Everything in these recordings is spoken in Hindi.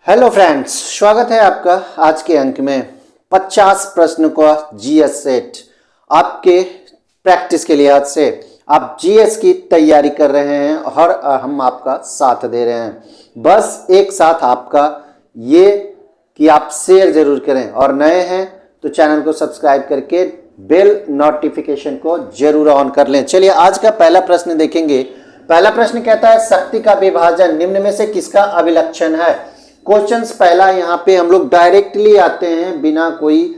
हेलो फ्रेंड्स, स्वागत है आपका आज के अंक में 50 प्रश्न का जीएस सेट आपके प्रैक्टिस के लिहाज से। आप जीएस की तैयारी कर रहे हैं और हम आपका साथ दे रहे हैं। बस एक साथ आपका ये कि आप शेयर जरूर करें और नए हैं तो चैनल को सब्सक्राइब करके बेल नोटिफिकेशन को जरूर ऑन कर लें। चलिए आज का पहला प्रश्न देखेंगे। पहला प्रश्न कहता है शक्ति का विभाजन निम्न में से किसका अभिलक्षण है। क्वेश्चंस पहला यहाँ पे हम लोग डायरेक्टली आते हैं बिना कोई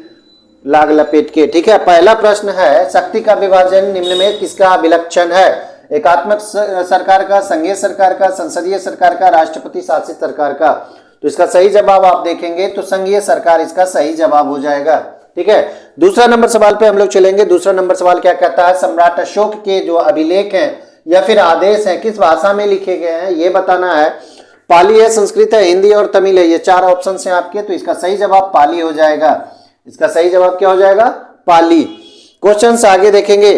लाग लपेट के। ठीक है, पहला प्रश्न है शक्ति का विभाजन निम्न में किसका अभिलक्षण है। एकात्मक सरकार का, संघीय सरकार का, संसदीय सरकार का, राष्ट्रपति शासित सरकार का। तो इसका सही जवाब आप देखेंगे तो संघीय सरकार इसका सही जवाब हो जाएगा। ठीक है, दूसरा नंबर सवाल पे हम लोग चलेंगे। दूसरा नंबर सवाल क्या कहता है, सम्राट अशोक के जो अभिलेख हैं या फिर आदेश हैं किस भाषा में लिखे गए हैं ये बताना है। पाली है, संस्कृत है, हिंदी और तमिल है, ये चार ऑप्शन हैं आपके। तो इसका सही जवाब पाली हो जाएगा। इसका सही जवाब क्या हो जाएगा, पाली। क्वेश्चंस आगे देखेंगे।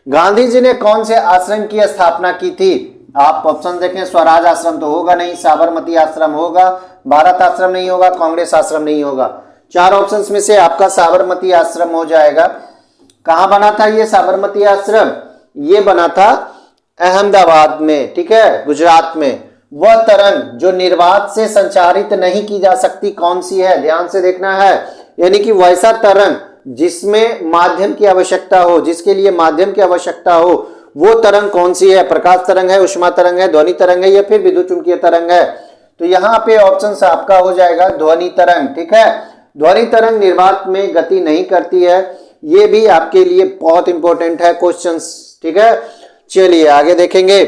गांधी जी ने कौन से आश्रम की स्थापना की थी। आप ऑप्शन देखें, स्वराज आश्रम तो होगा नहीं, साबरमती आश्रम होगा, भारत आश्रम नहीं होगा, कांग्रेस आश्रम नहीं होगा। चार ऑप्शंस में से आपका साबरमती आश्रम हो जाएगा। कहां बना था ये साबरमती आश्रम, ये बना था अहमदाबाद में। ठीक है, गुजरात में। वह तरंग जो निर्वात से संचारित नहीं की जा सकती कौन सी है, ध्यान से देखना है। यानी कि वैसा तरंग जिसमें माध्यम की आवश्यकता हो, जिसके लिए माध्यम की आवश्यकता हो, वो तरंग कौन सी है। प्रकाश तरंग है, उष्मा तरंग है, ध्वनि तरंग है या फिर विद्युत चुंबकीय तरंग है। तो यहाँ पे ऑप्शन आपका हो जाएगा ध्वनि तरंग। ठीक है, ध्वनि तरंग निर्वात में गति नहीं करती है। ये भी आपके लिए बहुत इंपॉर्टेंट है क्वेश्चन। ठीक है, चलिए आगे देखेंगे।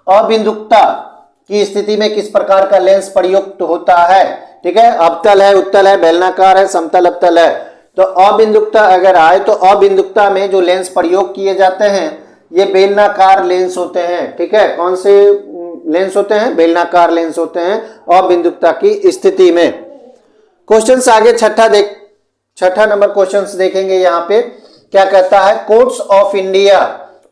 अबिंदुकता की स्थिति में किस प्रकार का लेंस प्रयुक्त होता है। ठीक है, अवतल है, उत्तल है, बेलनाकार है, समतल अवतल है। तो अबिंदुकता अगर आए तो अबिंदुकता में जो लेंस प्रयोग किए जाते हैं ये बेलनाकार लेंस होते हैं। ठीक है, कौन से लेंस होते हैं, बेलनाकार लेंस होते हैं अबिंदुकता की स्थिति में। क्वेश्चन आगे छठा नंबर क्वेश्चन देखेंगे। यहाँ पे क्या कहता है, courts of India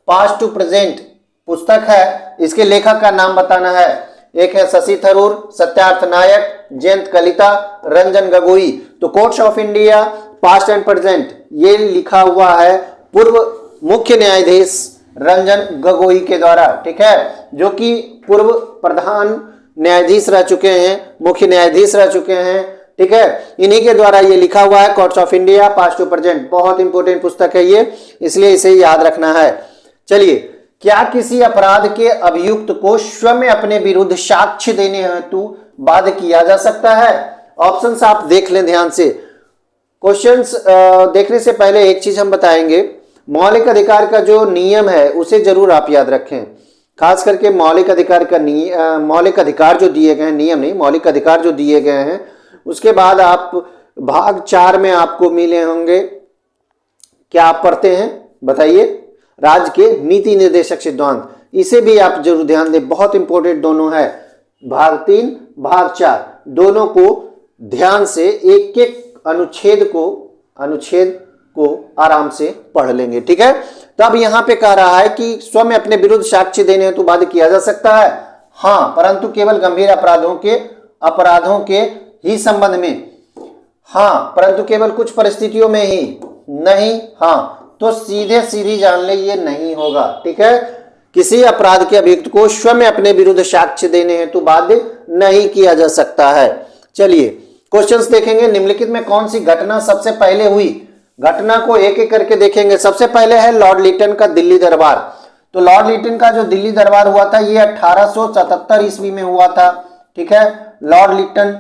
past to present पुस्तक है, इसके लेखक का नाम बताना है। एक है शशि थरूर, सत्यार्थ नायक, जयंत कलिता, रंजन गोगोई। तो courts of India past and present ये लिखा हुआ है पूर्व मुख्य न्यायाधीश रंजन गोगोई के द्वारा। ठीक है, जो कि पूर्व प्रधान न्यायाधीश रह चुके हैं, मुख्य न्यायाधीश रह चुके हैं। ठीक है, इन्हीं के द्वारा ये लिखा हुआ है courts of India past to present. बहुत इंपॉर्टेंट पुस्तक है ये, इसलिए इसे याद रखना है। चलिए, क्या किसी अपराध के अभियुक्त को स्वयं अपने विरुद्ध साक्ष्य देने हेतु बाध्य किया जा सकता है। ऑप्शंस आप देख लें ध्यान से। क्वेश्चंस देखने से पहले एक चीज हम बताएंगे, मौलिक अधिकार का जो नियम है उसे जरूर आप याद रखें। खास करके मौलिक अधिकार का मौलिक अधिकार जो दिए गए हैं, नियम नहीं, मौलिक अधिकार जो दिए गए हैं। उसके बाद आप भाग 4 में आपको मिले होंगे, क्या आप पढ़ते हैं बताइए, राज्य के नीति निर्देशक सिद्धांत। इसे भी आप जरूर ध्यान दें, बहुत इंपॉर्टेंट दोनों है। भाग 3 भाग 4 दोनों को ध्यान से एक एक अनुच्छेद को आराम से पढ़ लेंगे। ठीक है, तो अब यहां पे कह रहा है कि स्वयं अपने विरुद्ध साक्ष्य देने हेतु बाध्य किया जा सकता है। हाँ, परंतु केवल गंभीर अपराधों के ही संबंध में। हाँ, परंतु केवल कुछ परिस्थितियों में ही नहीं। हाँ, तो सीधी जान ले ये नहीं होगा। ठीक है, किसी अपराध के अभियुक्त को स्वयं अपने विरुद्ध साक्ष्य देने हेतु बाध्य नहीं किया जा सकता है। चलिए क्वेश्चंस देखेंगे। निम्नलिखित में कौन सी घटना सबसे पहले हुई। घटना को एक एक करके देखेंगे। सबसे पहले है लॉर्ड लिटन का दिल्ली दरबार। तो लॉर्ड लिटन का जो दिल्ली दरबार हुआ था ये 1877 ईस्वी में हुआ था। ठीक है, लॉर्ड लिटन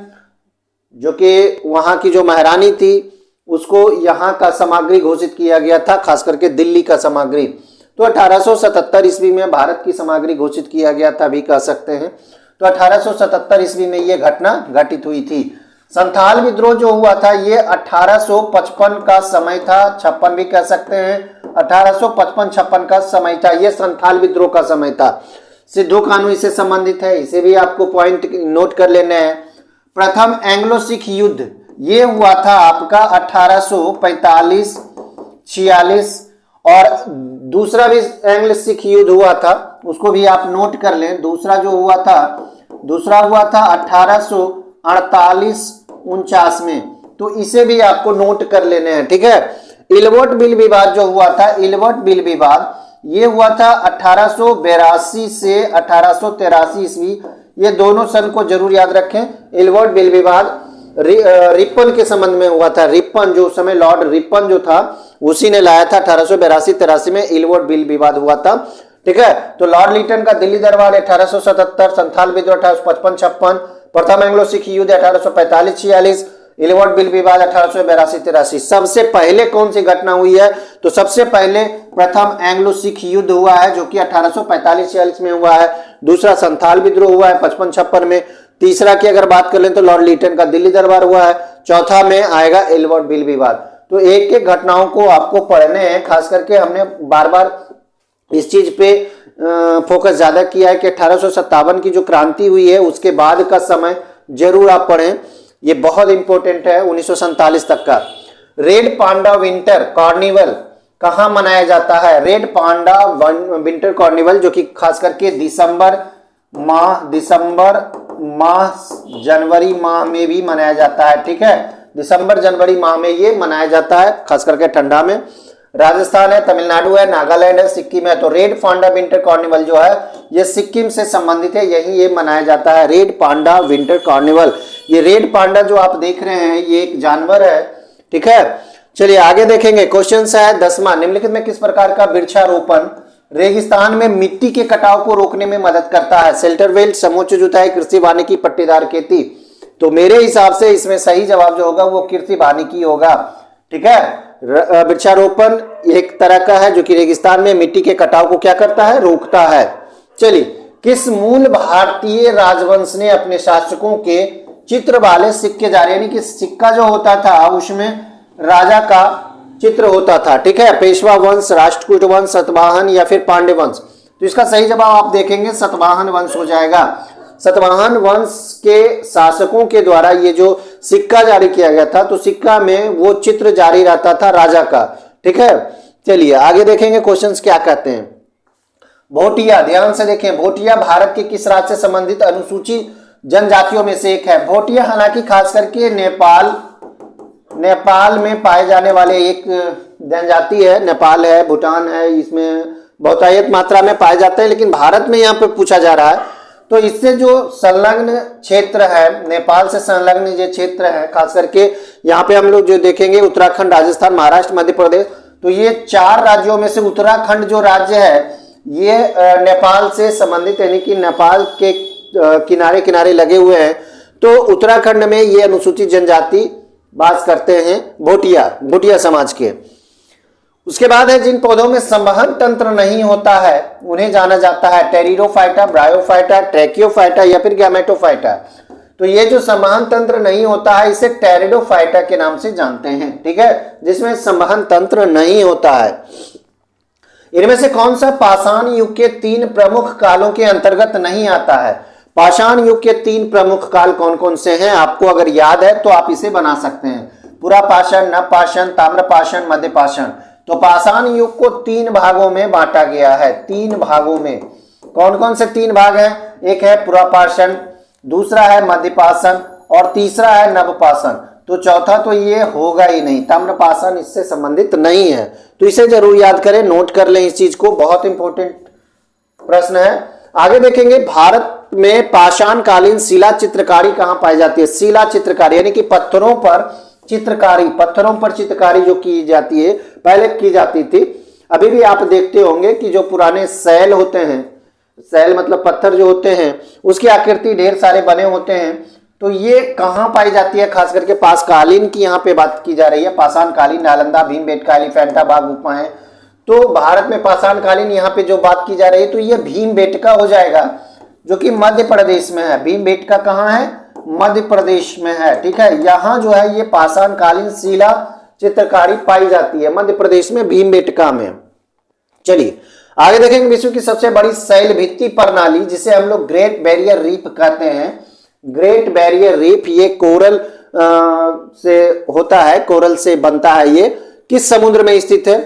जो कि वहां की जो महारानी थी उसको यहाँ का सामग्री घोषित किया गया था, खास करके दिल्ली का सामग्री। तो 1877 ईस्वी में भारत की सामग्री घोषित किया गया था भी कह सकते हैं। तो 1877 ईस्वी में यह घटना घटित हुई थी। संथाल विद्रोह जो हुआ था ये 1855 का समय था, 56 भी कह सकते हैं। 1855-56 का समय था, यह संथाल विद्रोह का समय था। सिद्धू कानू इससे संबंधित है, इसे भी आपको पॉइंट नोट कर लेना है। प्रथम एंग्लो सिख युद्ध ये हुआ था आपका 1845-46 और दूसरा भी एंग्लो सिख युद्ध हुआ था, उसको भी आप नोट कर लें। दूसरा हुआ था 18 4849 में। तो इसे भी आपको नोट कर लेने हैं, ठीक है। इल्वर्ट बिल विवाद जो हुआ था, इल्वर्ट बिल विवाद ये हुआ था 1882 से 1883 ईस्वी। ये दोनों सन को जरूर याद रखें। इल्वर्ट बिल विवाद रिपन के संबंध में हुआ था। रिपन जो उस समय लॉर्ड रिपन जो था उसी ने लाया था। 1882-83 में इल्वर्ट बिल विवाद हुआ था, ठीक है। तो लॉर्ड लिटन का दिल्ली दरबार 1877, संथाल विद्रोह 1855-56, प्रथम एंग्लो सिख युद्ध 1845-46, इल्वर्ट बिल विवाद 1882-83। सबसे पहले कौन सी घटना हुई है? तो सबसे पहले प्रथम एंग्लो सिख युद्ध हुआ है जो कि 1845-46 में हुआ है। दूसरा संथाल विद्रोह हुआ है 55-56 में। तीसरा की अगर बात कर लें तो लॉर्ड लिटन का दिल्ली दरबार हुआ है। चौथा में आएगा इल्वर्ट बिल विवाद। तो एक एक घटनाओं को आपको पढ़ने हैं। खास करके हमने बार बार इस चीज पे फोकस ज्यादा किया है कि 1857 की जो क्रांति हुई है उसके बाद का समय जरूर आप पढ़ें, ये बहुत इंपॉर्टेंट है। 1947 तक का रेड पांडा विंटर कार्निवल कहां मनाया जाता है? रेड पांडा विंटर कार्निवल जो कि खास करके दिसंबर माह जनवरी माह में भी मनाया जाता है, ठीक है। दिसंबर जनवरी माह में ये मनाया जाता है, खास करके ठंडा में। राजस्थान है, तमिलनाडु है, नागालैंड है, सिक्किम है। तो रेड पांडा विंटर कार्निवल जो है ये सिक्किम से संबंधित है, यही ये मनाया जाता है, रेड पांडा विंटर कार्निवल। ये रेड पांडा जो आप देख रहे हैं ये एक जानवर है, ठीक है। चलिए आगे देखेंगे। क्वेश्चन है 10वां, निम्नलिखित में किस प्रकार का वृक्षारोपण रेगिस्तान में मिट्टी के कटाव को रोकने में मदद करता है? शेल्टर वेल्ट, समोच्च जुताई, कृषि वानिकी, पट्टीदार खेती। तो मेरे हिसाब से इसमें सही जवाब जो होगा वो कृषि वानिकी होगा, ठीक है। वृक्षारोपण एक तरह का है जो कि रेगिस्तान में मिट्टी के कटाव को क्या करता है? रोकता है। चलिए, किस मूल भारतीय राजवंश ने अपने शासकों के चित्र वाले सिक्के जारी, यानी कि सिक्का जो होता था उसमें राजा का चित्र होता था, ठीक है। पेशवा वंश, राष्ट्रकूट वंश, सतवाहन या फिर पांड्य वंश। तो इसका सही जवाब आप देखेंगे सतवाहन वंश हो जाएगा। सतवाहन वंश के शासकों के द्वारा ये जो सिक्का जारी किया गया था तो सिक्का में वो चित्र जारी रहता था राजा का, ठीक है। चलिए आगे देखेंगे क्वेश्चंस क्या कहते हैं। भोटिया, ध्यान से देखें। भोटिया भारत के किस राज्य से संबंधित अनुसूचित जनजातियों में से एक है? भोटिया हालांकि खास करके नेपाल में पाए जाने वाले एक जनजाति है। नेपाल है, भूटान है, इसमें बहुतायत मात्रा में पाए जाते हैं, लेकिन भारत में यहाँ पे पूछा जा रहा है। तो इससे जो संलग्न क्षेत्र है, नेपाल से संलग्न जो क्षेत्र है, खास करके यहाँ पे हम लोग जो देखेंगे उत्तराखंड, राजस्थान, महाराष्ट्र, मध्य प्रदेश। तो ये 4 राज्यों में से उत्तराखंड जो राज्य है ये नेपाल से संबंधित, यानी कि नेपाल के किनारे किनारे लगे हुए हैं। तो उत्तराखंड में ये अनुसूचित जनजाति वास करते हैं, भोटिया समाज के। उसके बाद है जिन पौधों में संवहन तंत्र नहीं होता है उन्हें जाना जाता है टेरिडोफाइटा, ब्रायोफाइटा, ट्रैकियोफाइटा या फिर गैमेटोफाइटा। तो ये जो संवहन तंत्र नहीं होता है इसे टेरिडोफाइटा के नाम से जानते हैं, ठीक है, जिसमें संवहन तंत्र नहीं होता है। इनमें से कौन सा पाषाण युग के 3 प्रमुख कालों के अंतर्गत नहीं आता है? पाषाण युग के 3 प्रमुख काल कौन कौन से हैं? आपको अगर याद है तो आप इसे बना सकते हैं। पुरा पाषाण, नव पाषाण, ताम्र पाषाण, मध्य पाषाण। तो पाषाण युग को 3 भागों में बांटा गया है। 3 भागों में कौन कौन से 3 भाग हैं? एक है पुरा पाषाण, दूसरा है मध्य पाषाण और तीसरा है नव पाषाण। तो चौथा तो ये होगा ही नहीं, ताम्र पाषाण इससे संबंधित नहीं है। तो इसे जरूर याद करें, नोट कर लें इस चीज को, बहुत इंपॉर्टेंट प्रश्न है। आगे देखेंगे भारत में पाषाण कालीन शिला चित्रकारी कहां पाई जाती है? शिला चित्रकारी यानी कि पत्थरों पर चित्रकारी जो की जाती है, पहले की जाती थी, अभी भी आप देखते होंगे कि जो पुराने शैल होते हैं, शैल मतलब पत्थर जो होते हैं उसकी आकृति ढेर सारे बने होते हैं। तो ये कहां पाई जाती है? खास करके पाषाणकालीन की यहाँ पे बात की जा रही है। पाषाणकालीन, नालंदा, भीमबेटका, एलिफेंटा बाग गुफाएं। तो भारत में पाषाणकालीन यहाँ पे जो बात की जा रही है तो ये भीमबेटका हो जाएगा जो कि मध्य प्रदेश में है। भीमबेटका कहाँ है? मध्य प्रदेश में है, ठीक है। यहाँ जो है ये पाषाणकालीन शिला चित्रकारी पाई जाती है मध्य प्रदेश में, भीमबेटका में। चलिए आगे देखेंगे विश्व की सबसे बड़ी शैल भित्ति प्रणाली जिसे हम लोग ग्रेट बैरियर रीफ कहते हैं। ग्रेट बैरियर रीफ ये कोरल से होता है, कोरल से बनता है। ये किस समुद्र में स्थित है?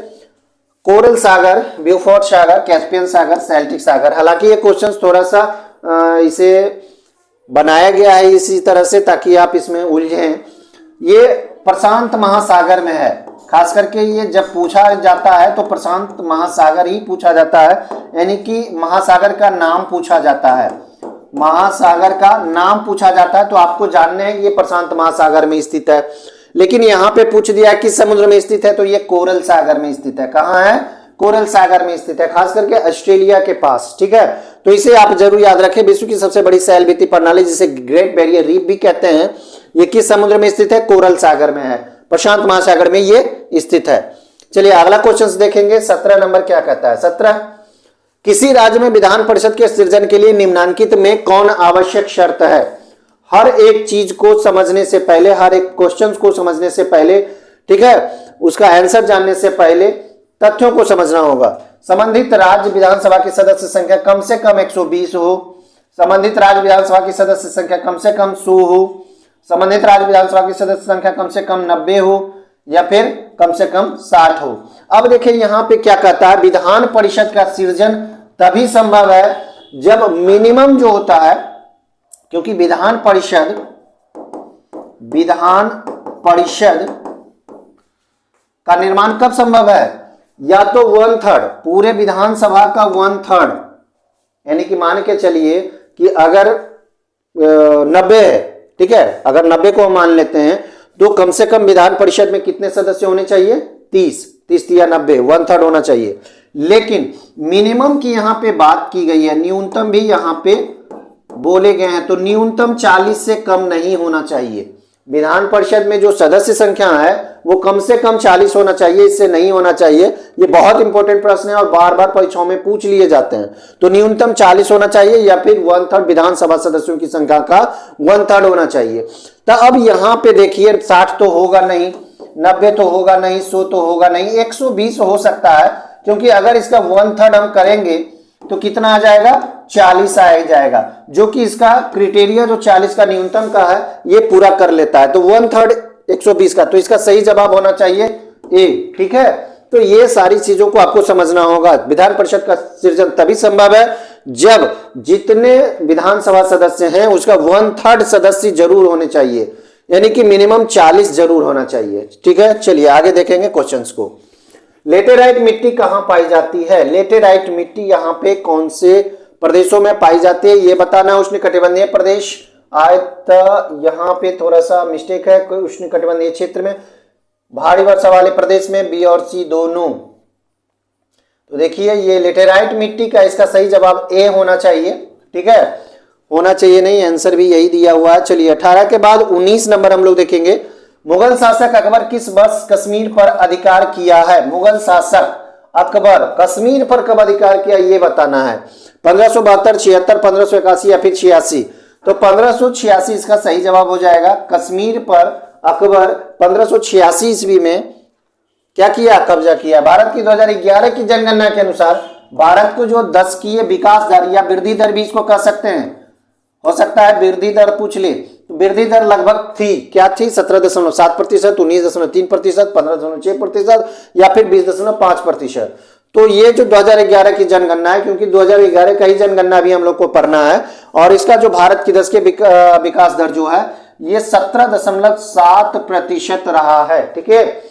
कोरल सागर, ब्यूफोर्ट सागर, कैस्पियन सागर, सेल्टिक सागर। हालांकि ये क्वेश्चन थोड़ा सा इसे बनाया गया है इसी तरह से ताकि आप इसमें उलझें। ये प्रशांत महासागर में है, खास करके ये जब पूछा जाता है तो प्रशांत महासागर ही पूछा जाता है, यानी कि महासागर का नाम पूछा जाता है, महासागर का नाम पूछा जाता है। तो आपको जानना है कि ये प्रशांत महासागर में स्थित है। लेकिन यहाँ पे पूछ दिया कि समुद्र में स्थित है, तो ये कोरल सागर में स्थित है। कहाँ है? कोरल सागर में स्थित है, खास करके ऑस्ट्रेलिया के पास। ठीक है, तो इसे आप जरूर याद रखें। विश्व की सबसे बड़ी सैल वित्तीय प्रणाली जिसे ग्रेट बैरियर रीफ भी कहते हैं, ये किस समुद्र में स्थित है? कोरल सागर में है, प्रशांत महासागर में ये स्थित है। चलिए अगला क्वेश्चन देखेंगे। 17 नंबर क्या कहता है? 17, किसी राज्य में विधान परिषद के सृजन के लिए निम्नांकित में कौन आवश्यक शर्त है? हर एक चीज को समझने से पहले, हर एक क्वेश्चन को समझने से पहले, ठीक है, उसका आंसर जानने से पहले तथ्यों को समझना होगा। संबंधित राज्य विधानसभा की सदस्य संख्या कम से कम 120 हो, संबंधित राज्य विधानसभा की सदस्य संख्या कम से कम 100 हो, संबंधित राज्य विधानसभा की सदस्य संख्या कम से कम 90 हो, या फिर कम से कम 60 हो। अब देखिए यहाँ पे क्या कहता है, विधान परिषद का सृजन तभी संभव है जब मिनिमम जो होता है, क्योंकि विधान परिषद का निर्माण कब संभव है? या तो 1/3, पूरे विधानसभा का 1/3, यानी कि मान के चलिए कि अगर 90 है, ठीक है, अगर 90 को हम मान लेते हैं तो कम से कम विधान परिषद में कितने सदस्य होने चाहिए? 30 या 90, 1/3 होना चाहिए। लेकिन मिनिमम की यहां पे बात की गई है, न्यूनतम भी यहां पे बोले गए हैं, तो न्यूनतम 40 से कम नहीं होना चाहिए। विधान परिषद में जो सदस्य संख्या है वो कम से कम 40 होना चाहिए, इससे नहीं होना चाहिए। ये बहुत इंपॉर्टेंट प्रश्न है और बार बार परीक्षाओं में पूछ लिए जाते हैं। तो न्यूनतम 40 होना चाहिए या फिर 1/3 विधानसभा सदस्यों की संख्या का 1/3 होना चाहिए। तो अब यहां पे देखिए 60 तो होगा नहीं, 90 तो होगा नहीं, 100 तो होगा नहीं, 120 हो सकता है, क्योंकि अगर इसका 1/3 हम करेंगे तो कितना आ जाएगा? 40 आ ही जाएगा, जो कि इसका क्राइटेरिया जो 40 का न्यूनतम का है ये पूरा कर लेता है। तो 1/3 120 का, तो इसका सही जवाब होना चाहिए ए। ठीक है, तो ये सारी चीजों को आपको समझना होगा। विधान परिषद का सृजन तभी संभव है जब जितने विधानसभा सदस्य हैं उसका 1/3 सदस्य जरूर होने चाहिए, यानी कि मिनिमम 40 जरूर होना चाहिए। ठीक है, चलिए आगे देखेंगे क्वेश्चंस को। लेटेराइट मिट्टी कहां पाई जाती है? लेटेराइट मिट्टी यहाँ पे कौन से प्रदेशों में पाई जाती है ये बताना है। उष्णकटिबंधीय प्रदेश, आयत यहाँ पे थोड़ा सा मिस्टेक है, उष्णकटिबंधीय क्षेत्र में, भारी वर्षा वाले प्रदेश में, बी और सी दोनों। तो देखिए ये लेटेराइट मिट्टी का इसका सही जवाब ए होना चाहिए। ठीक है, होना चाहिए नहीं, आंसर भी यही दिया हुआ है। चलिए 18 के बाद 19 नंबर हम लोग देखेंगे। मुगल शासक अकबर किस वर्ष कश्मीर पर अधिकार किया है? मुगल शासक अकबर कश्मीर पर कब अधिकार किया ये बताना है। 1572, 76, 1581 या फिर 86? तो 1586 इसका सही जवाब हो जाएगा। कश्मीर पर अकबर 1586 ईस्वी में क्या किया? कब्जा किया। भारत की 2011 की जनगणना के अनुसार भारत को जो 10 की विकास दर या वृद्धि दर भी इसको कह सकते हैं, हो सकता है वृद्धि दर पूछ ले, तो वृद्धि दर लगभग थी, क्या थी? 17.7%, 19.3%, 15.6% या फिर 20.5%। तो ये जो 2011 की जनगणना है, क्योंकि 2011 का ही जनगणना भी हम लोग को पढ़ना है, और इसका जो भारत की 10 के विकास दर जो है ये 17.7% रहा है। ठीक है,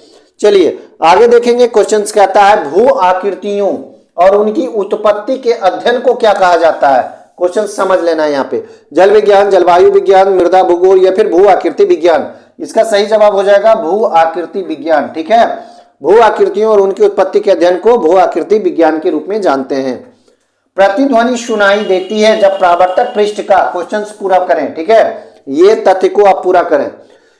चलिए आगे देखेंगे। क्वेश्चन कहता है भू आकृतियों और उनकी उत्पत्ति के अध्ययन को क्या कहा जाता है? क्वेश्चन समझ लेना है यहाँ पे। जल विज्ञान, जलवायु विज्ञान, मृदा भूगोल या फिर भू आकृति विज्ञान? इसका सही जवाब हो जाएगा भू आकृति विज्ञान। ठीक है, भू आकृतियों और उनकी उत्पत्ति के अध्ययन को भू आकृति विज्ञान के रूप में जानते हैं। प्रतिध्वनि सुनाई देती है जब परावर्तक पृष्ठ का, क्वेश्चन पूरा करें। ठीक है, ये तथ्य को आप पूरा करें।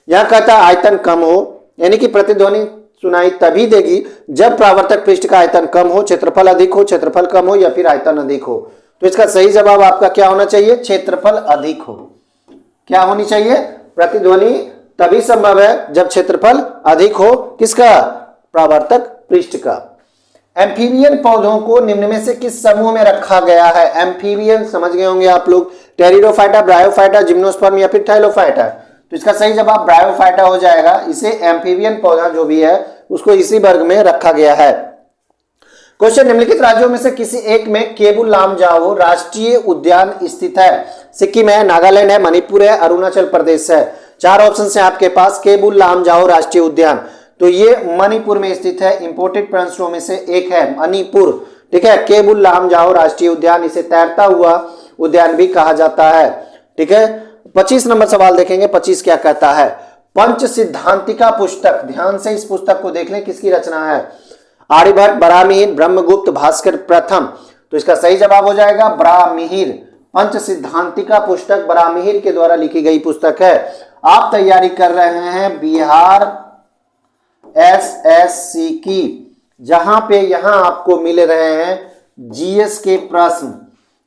यहां कहता है आयतन कम हो, यानी कि प्रतिध्वनि सुनाई तभी देगी जब परावर्तक पृष्ठ का आयतन कम हो, क्षेत्रफल अधिक हो, क्षेत्रफल कम हो या फिर आयतन अधिक हो। तो इसका सही जवाब आपका क्या होना चाहिए? क्षेत्रफल अधिक हो। क्या होनी चाहिए? प्रतिध्वनि तभी संभव है जब क्षेत्रफल अधिक हो, किसका? परावर्तक पृष्ठ का। एम्फीबियन पौधों को निम्न में से किस समूह में रखा गया है? एम्फीबियन समझ गए होंगे आप लोग, टेरिडोफाइटा, ब्रायोफाइटा, जिम्नोस्पर्म या फिर थाइलोफाइटा? तो इसका सही जवाब ब्रायोफाइटा हो जाएगा। इसे एम्फीबियन पौधा जो भी है उसको इसी वर्ग में रखा गया है। क्वेश्चन, निम्नलिखित राज्यों में से किसी एक में केबुल लामजाओ राष्ट्रीय उद्यान स्थित है? सिक्किम है, नागालैंड है, मणिपुर है, अरुणाचल प्रदेश है। चार ऑप्शन है आपके पास। केबुल लामजाओ राष्ट्रीय उद्यान, तो ये मणिपुर में स्थित है। इंपोर्टेड प्रश्नों में से एक है मणिपुर, ठीक है। केबुल लामजाओ राष्ट्रीय उद्यान, इसे तैरता हुआ उद्यान भी कहा जाता है, ठीक है। 25 नंबर सवाल देखेंगे। 25 क्या कहता है? पंच सिद्धांतिका पुस्तक, ध्यान से इस पुस्तक को देख लें, किसकी रचना है? आर्यभट्ट, बराहमिहिर, ब्रह्मगुप्त, भास्कर प्रथम। तो इसका सही जवाब हो जाएगा बराहमिहिर। पंच सिद्धांतिका पुस्तक बराहमिहिर के द्वारा लिखी गई पुस्तक है। आप तैयारी कर रहे हैं बिहार एसएससी की, जहां पे यहां आपको मिल रहे हैं जीएस के प्रश्न,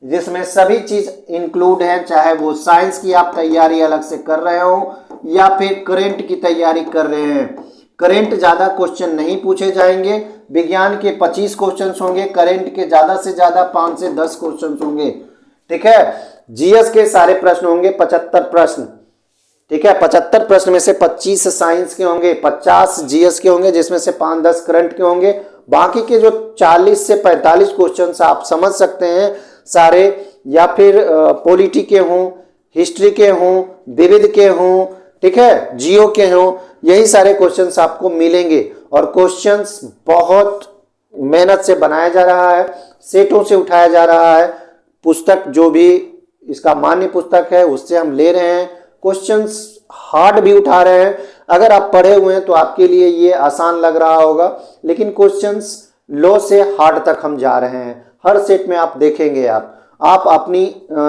जिसमें सभी चीज इंक्लूड है, चाहे वो साइंस की आप तैयारी अलग से कर रहे हो या फिर करंट की तैयारी कर रहे हैं। करंट ज्यादा क्वेश्चन नहीं पूछे जाएंगे, विज्ञान के 25 क्वेश्चन होंगे, करंट के ज्यादा से ज्यादा 5 से 10 क्वेश्चन होंगे, ठीक है। जीएस के सारे प्रश्न होंगे 75 प्रश्न, ठीक है। 75 प्रश्न में से 25 साइंस के होंगे, 50 जीएस के होंगे, जिसमें से 5-10 करंट के होंगे। बाकी के जो 40 से 45 क्वेश्चन आप समझ सकते हैं सारे, या फिर पॉलिटी के हों, हिस्ट्री के हों, विविध के हों, ठीक है, जियो के हों, यही सारे क्वेश्चंस आपको मिलेंगे। और क्वेश्चंस बहुत मेहनत से बनाया जा रहा है, सेटों से उठाया जा रहा है। पुस्तक जो भी इसका मान्य पुस्तक है उससे हम ले रहे हैं, क्वेश्चंस हार्ड भी उठा रहे हैं। अगर आप पढ़े हुए हैं तो आपके लिए ये आसान लग रहा होगा, लेकिन क्वेश्चंस लो से हार्ड तक हम जा रहे हैं। हर सेट में आप देखेंगे, आप अपनी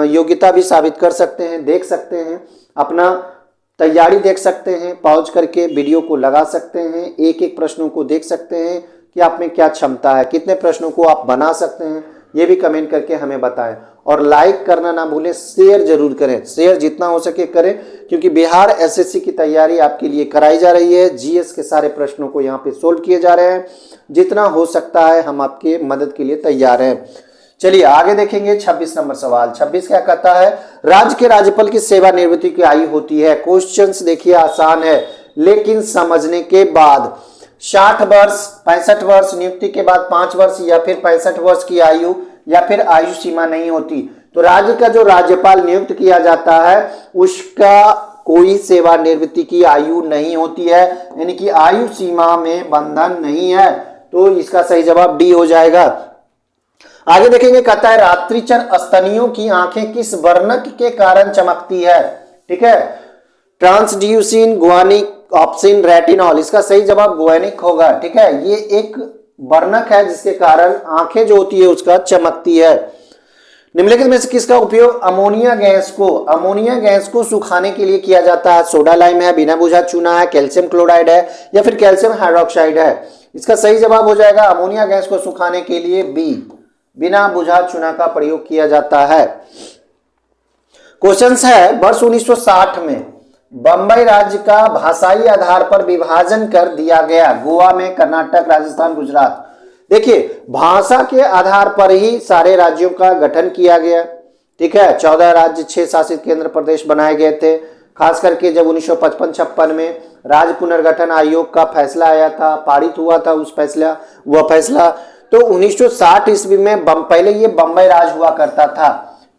योग्यता भी साबित कर सकते हैं, देख सकते हैं, अपना तैयारी देख सकते हैं, पॉज करके वीडियो को लगा सकते हैं, एक एक प्रश्नों को देख सकते हैं कि आप में क्या क्षमता है, कितने प्रश्नों को आप बना सकते हैं, ये भी कमेंट करके हमें बताएं। और लाइक करना ना भूलें, शेयर जरूर करें, शेयर जितना हो सके करें, क्योंकि बिहार एसएससी की तैयारी आपके लिए कराई जा रही है। जीएस के सारे प्रश्नों को यहाँ पे सोल्व किए जा रहे हैं, जितना हो सकता है हम आपके मदद के लिए तैयार हैं। चलिए आगे देखेंगे 26 नंबर सवाल। 26 क्या कहता है? राज्य के राज्यपाल की सेवानिवृत्ति की आयु होती है। क्वेश्चंस देखिए आसान है, लेकिन समझने के बाद 60 वर्ष, 65 वर्ष, नियुक्ति के बाद 5 वर्ष, या फिर 65 वर्ष की आयु, या फिर आयु सीमा नहीं होती। तो राज्य का जो राज्यपाल नियुक्त किया जाता है उसका कोई सेवानिवृत्ति की आयु नहीं होती है, यानी कि आयु सीमा में बंधन नहीं है। तो इसका सही जवाब डी हो जाएगा। आगे देखेंगे, कहता है रात्रिचर स्तनियों की आंखें किस वर्णक के कारण चमकती है? ठीक है, ट्रांसड्यूसिन, गुआनिक, ऑप्सिन, रेटिनॉल। इसका सही जवाब गुआनिक होगा, ठीक है। ये एक वर्णक है जिसके कारण आंखें जो होती है उसका चमकती है। निम्नलिखित में से किसका उपयोग अमोनिया गैस को सुखाने के लिए किया जाता है? सोडा लाइम है, बिना बुझा चूना है, कैल्शियम क्लोराइड है, या फिर कैल्शियम हाइड्रोक्साइड है? इसका सही जवाब हो जाएगा अमोनिया गैस को सुखाने के लिए बी, बिना बुझा चूना का प्रयोग किया जाता है। क्वेश्चन है, वर्ष 1960 में बंबई राज्य का भाषाई आधार पर विभाजन कर दिया गया। गोवा में, कर्नाटक, राजस्थान, गुजरात। देखिए, भाषा के आधार पर ही सारे राज्यों का गठन किया गया, ठीक है। 14 राज्य, 6 शासित केंद्र प्रदेश बनाए गए थे। खास करके जब 1955-56 में राज्य पुनर्गठन आयोग का फैसला आया था, पारित हुआ था वह फैसला, तो 1960 ईस्वी में पहले ये बंबई राज हुआ करता था,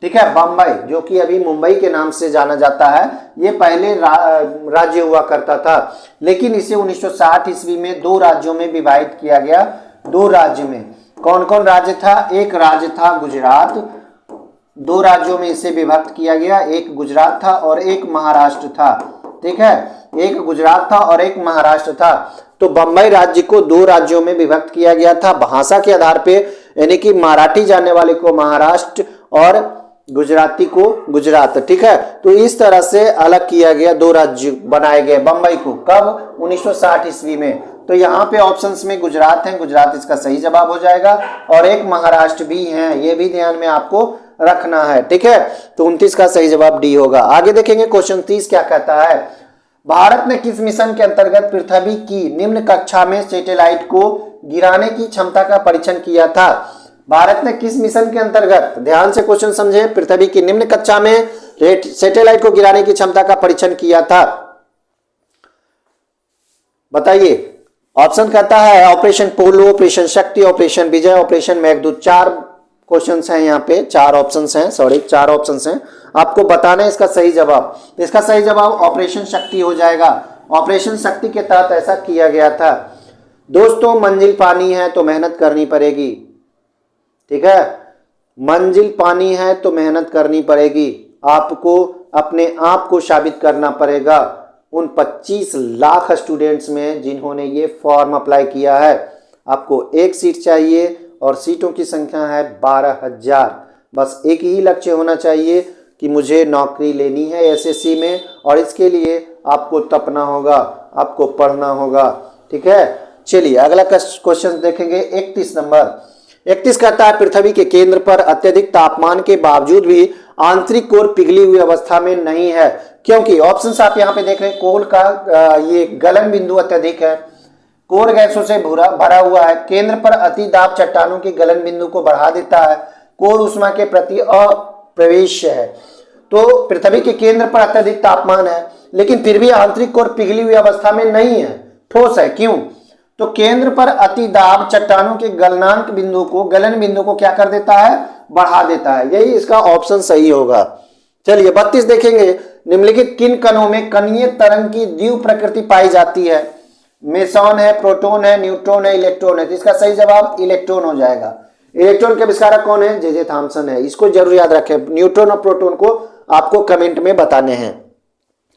ठीक है। बंबई जो कि अभी मुंबई के नाम से जाना जाता है, ये पहले राज्य हुआ करता था, लेकिन इसे 1960 ईस्वी में 2 राज्यों में विभाजित किया गया। 2 राज्य में कौन कौन राज्य था? एक राज्य था गुजरात, 2 राज्यों में इसे विभक्त किया गया, एक गुजरात था और एक महाराष्ट्र था, ठीक है। एक गुजरात था और एक महाराष्ट्र था। तो बंबई राज्य को 2 राज्यों में विभक्त किया गया था भाषा के आधार पे, यानी कि मराठी जानने वाले को महाराष्ट्र और गुजराती को गुजरात, ठीक है। तो इस तरह से अलग किया गया, 2 राज्य बनाए गए बंबई को। कब? 1960 ईस्वी में। तो यहाँ पे ऑप्शंस में गुजरात है, गुजरात इसका सही जवाब हो जाएगा, और एक महाराष्ट्र भी है, ये भी ध्यान में आपको रखना है, ठीक है। तो 29 का सही जवाब डी होगा। आगे देखेंगे क्वेश्चन 30 क्या कहता है? भारत ने किस मिशन के अंतर्गत पृथ्वी की निम्न कक्षा में सैटेलाइट को गिराने की क्षमता का परीक्षण किया था? भारत ने किस मिशन के अंतर्गत, ध्यान से क्वेश्चन समझें, पृथ्वी की निम्न कक्षा में सैटेलाइट को गिराने की क्षमता का परीक्षण किया था? बताइए। ऑप्शन कहता है ऑपरेशन पोलो, ऑपरेशन शक्ति, ऑपरेशन विजय, ऑपरेशन मेघदूत। 4 क्वेश्चंस हैं यहाँ पे, 4 ऑप्शंस हैं, सॉरी 4 ऑप्शंस हैं, आपको बताना है इसका सही जवाब। तो इसका सही जवाब ऑपरेशन शक्ति हो जाएगा। ऑपरेशन शक्ति के तहत ऐसा किया गया था। दोस्तों मंजिल पानी है तो मेहनत करनी पड़ेगी, ठीक है, मंजिल पानी है तो मेहनत करनी पड़ेगी, आपको अपने आप को साबित करना पड़ेगा उन 25 लाख स्टूडेंट्स में जिन्होंने ये फॉर्म अप्लाई किया है। आपको एक सीट चाहिए और सीटों की संख्या है 12,000। बस एक ही लक्ष्य होना चाहिए कि मुझे नौकरी लेनी है एसएससी में, और इसके लिए आपको तपना होगा, आपको पढ़ना होगा, ठीक है। चलिए अगला क्वेश्चन देखेंगे। 31 नंबर 31 कहता है पृथ्वी के केंद्र पर अत्यधिक तापमान के बावजूद भी आंतरिक कोर पिघली हुई अवस्था में नहीं है, क्योंकि ऑप्शंस आप यहाँ पे देख रहे हैं। कोर का ये गलन बिंदु अत्यधिक है, कोर गैसों से भरा हुआ है, केंद्र पर अति दाब चट्टानों के गलन बिंदु को बढ़ा देता है, कोर ऊष्मा के प्रति अप्रवेश्य है। तो पृथ्वी के केंद्र पर अत्यधिक तापमान है, लेकिन फिर भी आंतरिक कोर पिघली हुई अवस्था में नहीं है, ठोस है। क्यों? तो केंद्र पर अति दाब चट्टानों के गलनांक बिंदु को, गलन बिंदु को क्या कर देता है? बढ़ा देता है। यही इसका ऑप्शन सही होगा। चलिए 32 देखेंगे। निम्नलिखित किन कणों में कणीय तरंग की द्विव प्रकृति पाई जाती है? मेसॉन है, प्रोटॉन है, न्यूट्रॉन है, इलेक्ट्रॉन है। तो इसका सही जवाब इलेक्ट्रॉन हो जाएगा। इलेक्ट्रॉन के आविष्कारक कौन है? जे थॉमसन है। इसको जरूर याद रखें। न्यूट्रॉन और प्रोटॉन को आपको कमेंट में बताने हैं।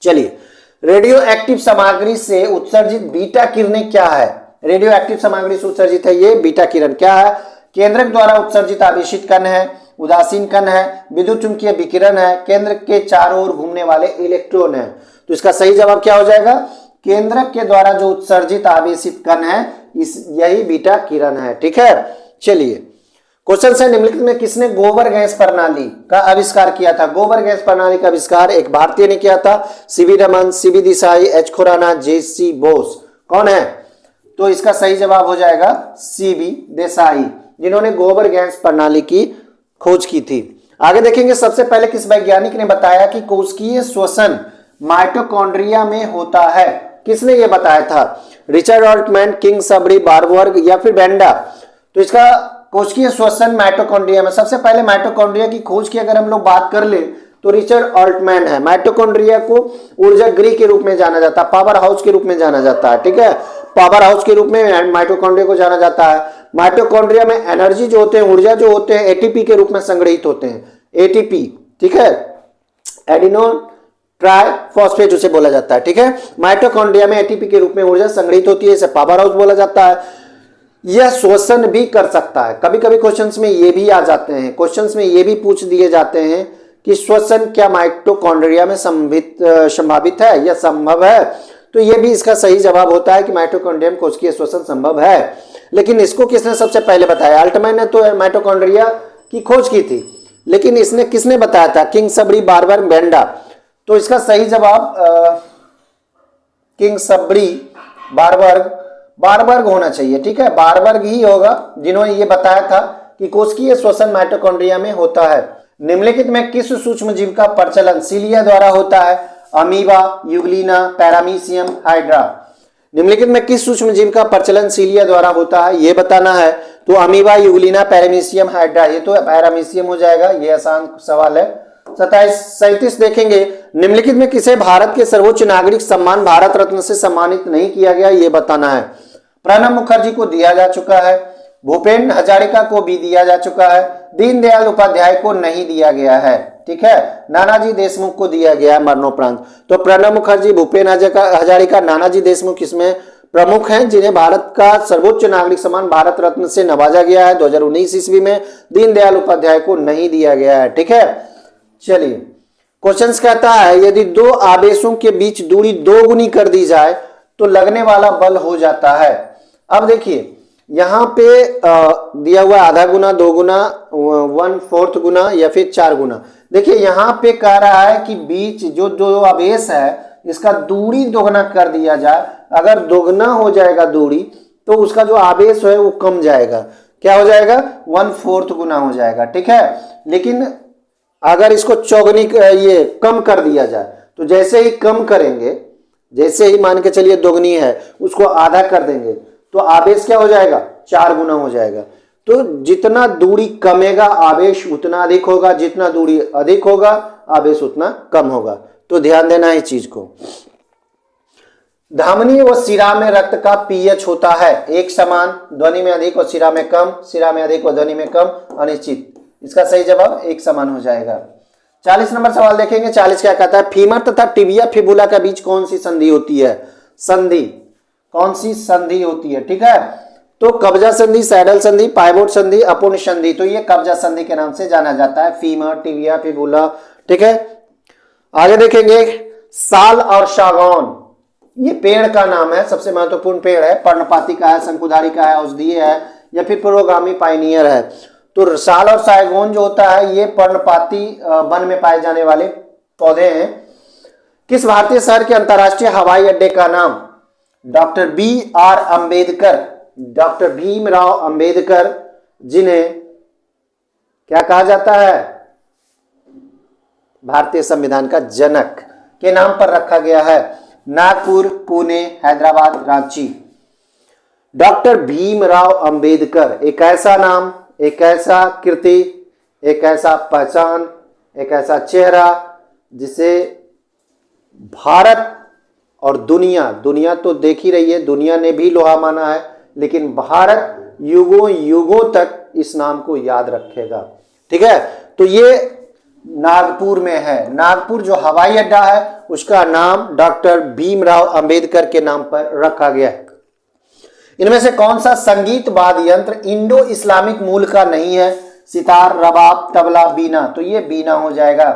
चलिए रेडियो एक्टिव सामग्री से उत्सर्जित बीटा किरणें क्या है? रेडियो एक्टिव सामग्री से उत्सर्जित है ये बीटा किरण। क्या है? केंद्रक द्वारा उत्सर्जित आवेशित कण है, उदासीन कण है, विद्युत चुंबकीय विकिरण है, केंद्र के चारों ओर घूमने वाले इलेक्ट्रॉन है। तो इसका सही जवाब क्या हो जाएगा? केंद्रक के द्वारा जो उत्सर्जित आवेशित कण है यही बीटा किरण है। ठीक है। चलिए क्वेश्चन है, निम्नलिखित में किसने गोबर गैस प्रणाली का आविष्कार किया था? गोबर गैस प्रणाली का आविष्कार एक भारतीय ने किया था। C V Raman, C V Desai, H Khurana, J C Bose. कौन है? तो इसका सही जवाब हो जाएगा सीवी देसाई, जिन्होंने गोबर गैस प्रणाली की खोज की थी। आगे देखेंगे। सबसे पहले किस वैज्ञानिक ने बताया कि कोशिकीय श्वसन माइटोकॉन्ड्रिया में होता है? किसने ये बताया था? रिचर्ड ऑल्टमैन, किंग सबरी, बारबर्ग या फिर बेंडा? तो इसका कोशिकीय श्वसन माइटोकॉन्ड्रिया में, सबसे पहले माइटोकॉन्ड्रिया की खोज की अगर हम लोग बात कर ले तो रिचर्ड ऑल्टमैन है। माइटोकॉन्ड्रिया को ऊर्जा गृह के रूप में जाना जाता है, पावर हाउस के रूप में जाना जाता है। ठीक है, पावर हाउस के रूप में माइटोकॉन्ड्रिया को जाना जाता है। माइटोकॉन्ड्रिया में एनर्जी जो होते हैं, ऊर्जा जो होते हैं, एटीपी के रूप में संग्रहित होते हैं। एटीपी, ठीक है, एडिनो ट्राइफॉस्फेट उसे बोला जाता है। ठीक है, माइटोकॉन्ड्रिया में एटीपी के रूप में ऊर्जा संग्रहित होती है, इसे पावर हाउस बोला जाता है। यह श्वसन भी कर सकता है। कभी कभी क्वेश्चंस में ये भी आ जाते हैं, क्वेश्चंस में ये भी पूछ दिए जाते हैं कि श्वसन क्या माइटोकॉन्ड्रिया में संभावित है या संभव है? तो ये भी इसका सही जवाब होता है कि माइटोकॉन्ड्रिया में कोशिकीय श्वसन संभव है। लेकिन इसको किसने सबसे पहले बताया? अल्टमैन ने तो माइटोकॉन्ड्रिया की खोज की थी, लेकिन इसने किसने बताया था? किंग सबरी, बारबर्ग, बेंडा। तो इसका सही जवाब किंग सबरी, बारबर्ग होना चाहिए। ठीक है, बारबर्ग ही होगा जिन्होंने ये बताया था कि कोशिकीय श्वसन माइटोकॉन्ड्रिया में होता है। निम्नलिखित में किस सूक्ष्म जीव का प्रचलन सीलिया द्वारा होता है? Amoeba, Euglena, paramecium, hydra. निम्नलिखित में किस सूक्ष्म जीव का प्रचलन सीलिया द्वारा होता है? ये बताना है। तो अमीबा, यूग्लिना, पैरामीशियम, हाइड्रा। ये तो पैरामीशियम हो जाएगा, ये आसान सवाल है। 37 देखेंगे। निम्नलिखित में किसे भारत के सर्वोच्च नागरिक सम्मान भारत रत्न से सम्मानित नहीं किया गया? ये बताना है। प्रणब मुखर्जी को दिया जा चुका है, भूपेन हजारिका को भी दिया जा चुका है, दीनदयाल उपाध्याय को नहीं दिया गया है। ठीक है, नानाजी देशमुख को दिया गया है मरणोपरांत। तो प्रणब मुखर्जी, भूपेन हजारिका, नानाजी देशमुख इसमें प्रमुख हैं जिन्हें भारत का सर्वोच्च नागरिक सम्मान भारत रत्न से नवाजा गया है 2019 ईस्वी में। दीनदयाल उपाध्याय को नहीं दिया गया है। ठीक है, चलिए क्वेश्चन कहता है, यदि दो आवेशों के बीच दूरी 2 गुनी कर दी जाए तो लगने वाला बल हो जाता है। अब देखिए यहां पे दिया हुआ आधा गुना, 2 गुना, 1/4 गुना या फिर 4 गुना। देखिए यहां पे कह रहा है कि बीच जो दो आवेश है इसका दूरी दोगुना कर दिया जाए। अगर दोगुना हो जाएगा दूरी तो उसका जो आवेश है वो कम जाएगा। क्या हो जाएगा? 1/4 गुना हो जाएगा। ठीक है, लेकिन अगर इसको चौगुनी ये कम कर दिया जाए तो जैसे ही कम करेंगे, जैसे ही मान के चलिए दोगुनी है उसको आधा कर देंगे तो आवेश क्या हो जाएगा, 4 गुना हो जाएगा। तो जितना दूरी कमेगा आवेश उतना अधिक होगा, जितना दूरी अधिक होगा आवेश उतना कम होगा। तो ध्यान देना है इस चीज को। धमनी व शिरा में रक्त का पीएच होता है एक समान, ध्वनि में अधिक और शिरा में कम, शिरा में अधिक और ध्वनि में कम, अनिश्चित। इसका सही जवाब एक समान हो जाएगा। 40 नंबर सवाल देखेंगे। 40 क्या कहता है, फीमर तथा टिबिया फिबुला के बीच कौन सी संधि होती है? संधि, कौन सी संधि होती है? ठीक है, तो कब्जा संधि, सैडल संधि, पाइवोट संधि, अपूर्ण संधि। तो ये कब्जा संधि के नाम से जाना जाता है, फीमर, टिबिया फिबुला। ठीक है, आगे देखेंगे साल और सागौन, ये पेड़ का नाम है, सबसे महत्वपूर्ण पेड़ है, पर्णपाती का है, शंकुधारी का है, औषधीय है या फिर पुरोगामी पाइनियर है। तो साल और सागौन जो होता है ये पर्णपाती वन में पाए जाने वाले पौधे हैं। किस भारतीय शहर के अंतर्राष्ट्रीय हवाई अड्डे का नाम doctor B.R. Ambedkar, doctor Bhimrao Ambedkar, जिन्हें क्या कहा जाता है, भारतीय संविधान का जनक के नाम पर रखा गया है? नागपुर, पुणे, हैदराबाद, रांची। डॉक्टर भीमराव अंबेडकर एक ऐसा नाम, एक ऐसा कृति, एक ऐसा पहचान, एक ऐसा चेहरा जिसे भारत और दुनिया, दुनिया तो देख ही रही है, दुनिया ने भी लोहा माना है, लेकिन भारत युगों युगों तक इस नाम को याद रखेगा। ठीक है, तो ये नागपुर में है, नागपुर जो हवाई अड्डा है उसका नाम डॉक्टर भीमराव अंबेडकर के नाम पर रखा गया है। इनमें से कौन सा संगीत वाद्य यंत्र इंडो इस्लामिक मूल का नहीं है? सितार, रबाब, तबला, बीना। तो ये बीना हो जाएगा।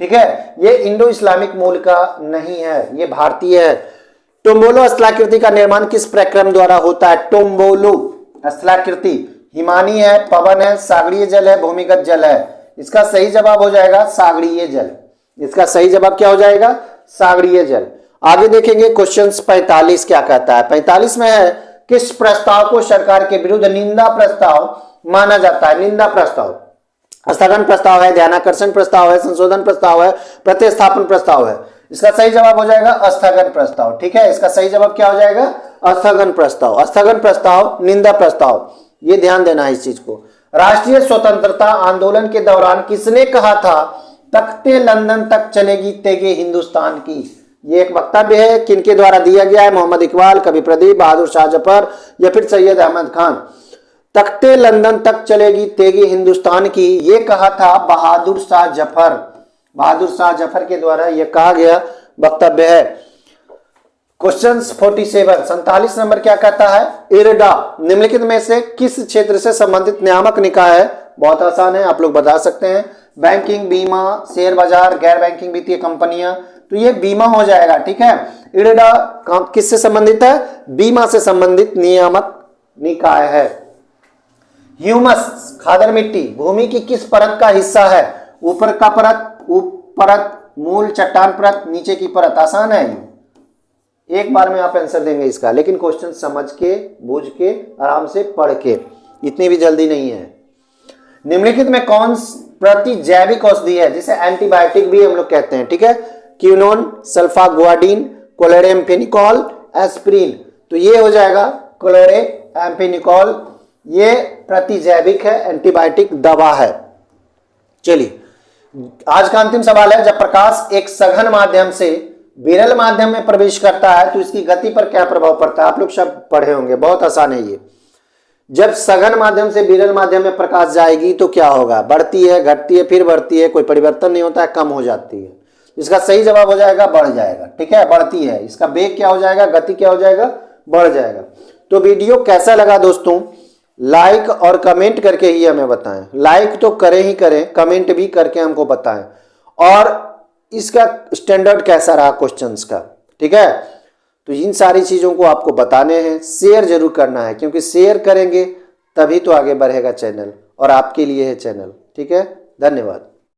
ठीक है, ये इंडो इस्लामिक मूल का नहीं है, ये भारतीय है। टोम्बोलो स्थलाकृति का निर्माण किस प्रक्रम द्वारा होता है? टोम्बोलो स्थलाकृति हिमानी है, पवन है, सागरीय जल है, भूमिगत जल है। इसका सही जवाब हो जाएगा सागरीय जल। इसका सही जवाब क्या हो जाएगा? सागरीय जल। आगे देखेंगे क्वेश्चन 45 क्या कहता है। 45 में है, किस प्रस्ताव को सरकार के विरुद्ध निंदा प्रस्ताव माना जाता है? निंदा प्रस्ताव, स्थगन प्रस्ताव है, ध्यानाकर्षण प्रस्ताव है, संशोधन प्रस्ताव है, प्रतिस्थापन प्रस्ताव है। इसका सही जवाब हो जाएगा स्थगन प्रस्ताव। ठीक है, इसका सही जवाब क्या हो जाएगा? स्थगन प्रस्ताव। स्थगन प्रस्ताव, निंदा प्रस्ताव, ये ध्यान देना है इस चीज को। राष्ट्रीय स्वतंत्रता आंदोलन के दौरान किसने कहा था तख्ते लंदन तक चलेगी तेगे हिंदुस्तान की? ये एक वक्तव्य है, किनके द्वारा दिया गया है? मोहम्मद इकबाल, कवि प्रदीप, बहादुर शाह जफर या फिर सैयद अहमद खान। तख्ते लंदन तक चलेगी तेगी हिंदुस्तान की, ये कहा था बहादुर शाह जफर। बहादुर शाह जफर के द्वारा यह कहा गया वक्तव्य है। क्वेश्चन 47 नंबर क्या कहता है? इरडा निम्नलिखित में से किस क्षेत्र से संबंधित नियामक निकाय है? बहुत आसान है, आप लोग बता सकते हैं। बैंकिंग, बीमा, शेयर बाजार, गैर बैंकिंग वित्तीय कंपनियां। तो ये बीमा हो जाएगा। ठीक है, इरडा किससे संबंधित है? बीमा से संबंधित नियामक निकाय है। ह्यूमस खादर मिट्टी भूमि की किस परत का हिस्सा है? ऊपर का परत, उप परत, मूल, चट्टान परत, नीचे की परत। आसान है, एक बार में आप आंसर देंगे इसका, लेकिन क्वेश्चन समझ के, बूझ के, आराम से पढ़ के, इतनी भी जल्दी नहीं है। निम्नलिखित में कौन प्रतिजैविक औषधि है जिसे एंटीबायोटिक भी हम लोग कहते हैं? ठीक है, क्यूनोन, सल्फागुआडिन, क्लोरेम्फेनिकॉल, एस्पिरिन। तो ये हो जाएगा क्लोरेम्फेनिकॉल, ये प्रतिजैविक है, एंटीबायोटिक दवा है। चलिए, आज का अंतिम सवाल है, जब प्रकाश एक सघन माध्यम से विरल माध्यम में प्रवेश करता है तो इसकी गति पर क्या प्रभाव पड़ता है? आप लोग सब पढ़े होंगे, बहुत आसान है ये। जब सघन माध्यम से विरल माध्यम में प्रकाश जाएगी तो क्या होगा? बढ़ती है, घटती है, फिर बढ़ती है, कोई परिवर्तन नहीं होता है, कम हो जाती है। इसका सही जवाब हो जाएगा बढ़ जाएगा। ठीक है, बढ़ती है, इसका वेग क्या हो जाएगा? गति क्या हो जाएगा? बढ़ जाएगा। तो वीडियो कैसा लगा दोस्तों? लाइक और कमेंट करके ही हमें बताएं। लाइक तो करें ही करें, कमेंट भी करके हमको बताएं। और इसका स्टैंडर्ड कैसा रहा क्वेश्चंस का? ठीक है, तो इन सारी चीजों को आपको बताने हैं। शेयर जरूर करना है, क्योंकि शेयर करेंगे तभी तो आगे बढ़ेगा चैनल, और आपके लिए है चैनल। ठीक है, धन्यवाद।